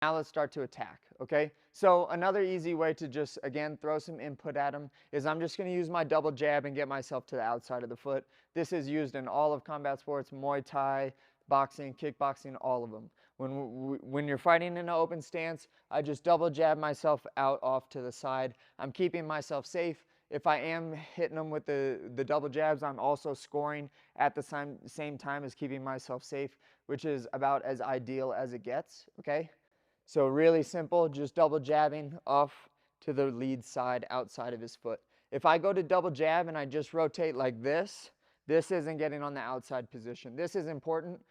Now let's start to attack, okay? So another easy way to just, again, throw some input at him is I'm just gonna use my double jab and get myself to the outside of the foot. This is used in all of combat sports, Muay Thai, boxing, kickboxing, all of them. When you're fighting in an open stance, I just double jab myself out off to the side. I'm keeping myself safe. If I am hitting them with the double jabs, I'm also scoring at the same time as keeping myself safe, which is about as ideal as it gets, okay? So really simple, just double jabbing off to the lead side outside of his foot. If I go to double jab and I just rotate like this isn't getting on the outside position. This is important.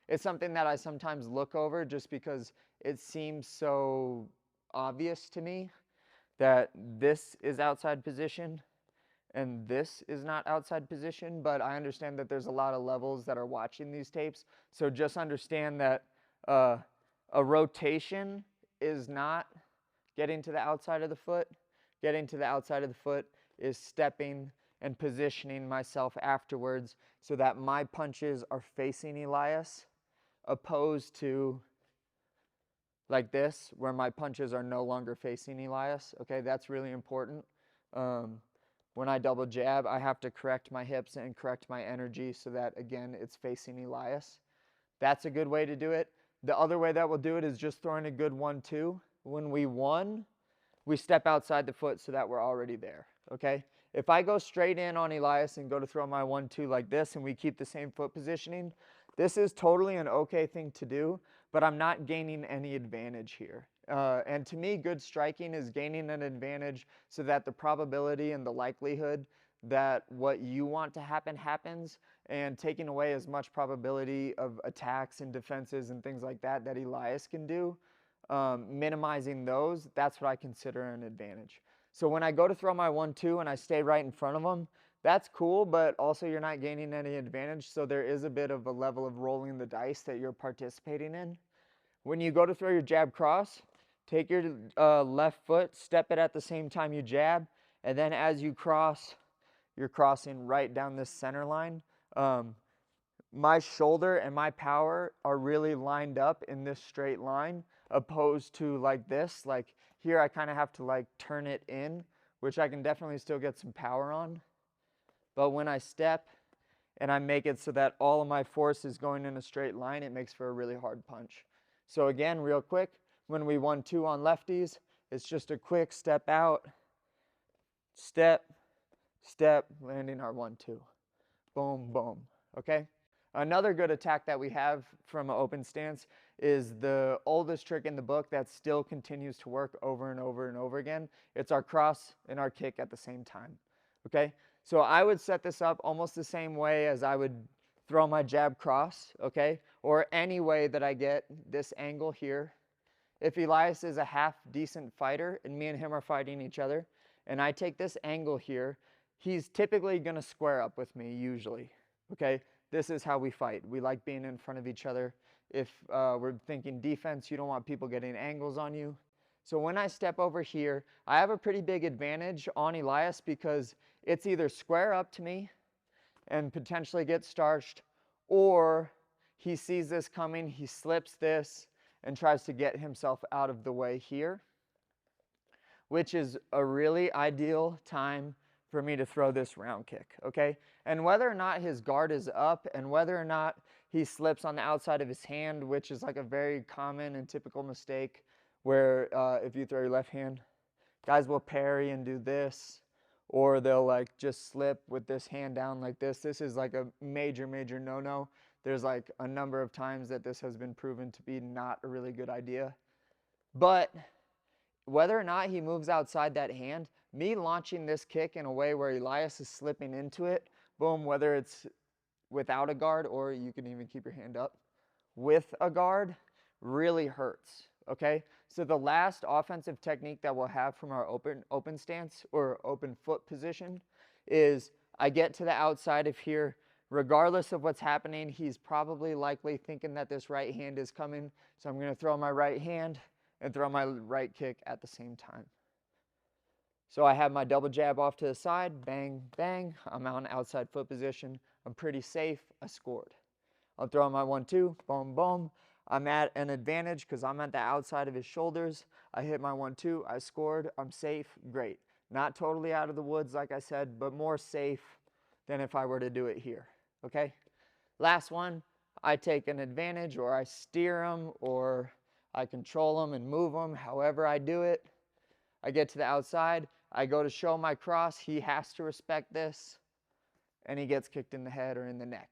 It's something that I sometimes look over just because it seems so obvious to me that this is outside position and this is not outside position, but I understand that there's a lot of levels that are watching these tapes. So just understand that a rotation is not getting to the outside of the foot. Getting to the outside of the foot is stepping and positioning myself afterwards so that my punches are facing Elias, opposed to like this, where my punches are no longer facing Elias. Okay, that's really important. When I double jab, I have to correct my hips and correct my energy so that, again, it's facing Elias. That's a good way to do it. The other way that we'll do it is just throwing a good 1-2. When we won, we step outside the foot so that we're already there, okay? If I go straight in on Elias and go to throw my 1-2 like this and we keep the same foot positioning, this is totally an okay thing to do, but I'm not gaining any advantage here. And to me, good striking is gaining an advantage so that the probability and the likelihood that what you want to happen happens, and taking away as much probability of attacks and defenses and things like that that Elias can do, minimizing those, that's what I consider an advantage. So when I go to throw my 1-2 and I stay right in front of him, that's cool, but also you're not gaining any advantage, so there is a bit of a level of rolling the dice that you're participating in. When you go to throw your jab cross, take your left foot, step it at the same time you jab, and then as you cross, you're crossing right down this center line. My shoulder and my power are really lined up in this straight line, opposed to like this. Like here I kind of have to like turn it in, which I can definitely still get some power on. But when I step and I make it so that all of my force is going in a straight line, it makes for a really hard punch. So again, real quick, when we 1-2 on lefties, it's just a quick step out, step, step, landing our 1-2. Boom, boom, okay? Another good attack that we have from an open stance is the oldest trick in the book that still continues to work over and over and over again. It's our cross and our kick at the same time, okay? So I would set this up almost the same way as I would throw my jab cross, okay? Or any way that I get this angle here. If Elias is a half decent fighter and me and him are fighting each other, and I take this angle here, he's typically going to square up with me usually, okay? This is how we fight. We like being in front of each other. If we're thinking defense, you don't want people getting angles on you. So when I step over here, I have a pretty big advantage on Elias because it's either square up to me and potentially get starched, or he sees this coming, he slips this and tries to get himself out of the way here, which is a really ideal time for me to throw this round kick, okay? And whether or not his guard is up and whether or not he slips on the outside of his hand, which is like a very common and typical mistake where if you throw your left hand, guys will parry and do this, or they'll like just slip with this hand down like this. This is like a major, major no-no. There's like a number of times that this has been proven to be not a really good idea. But whether or not he moves outside that hand, me launching this kick in a way where Elias is slipping into it, boom, whether it's without a guard or you can even keep your hand up with a guard, really hurts, okay? So the last offensive technique that we'll have from our open stance or open foot position is I get to the outside of here. Regardless of what's happening, he's probably likely thinking that this right hand is coming, so I'm going to throw my right hand and throw my right kick at the same time. So I have my double jab off to the side, bang, bang. I'm out in outside foot position. I'm pretty safe. I scored. I'll throw my 1-2, boom, boom. I'm at an advantage because I'm at the outside of his shoulders. I hit my 1-2, I scored, I'm safe, great. Not totally out of the woods, like I said, but more safe than if I were to do it here, okay? Last one, I take an advantage, or I steer him, or I control him and move him, however I do it. I get to the outside, I go to show my cross, he has to respect this, and he gets kicked in the head or in the neck.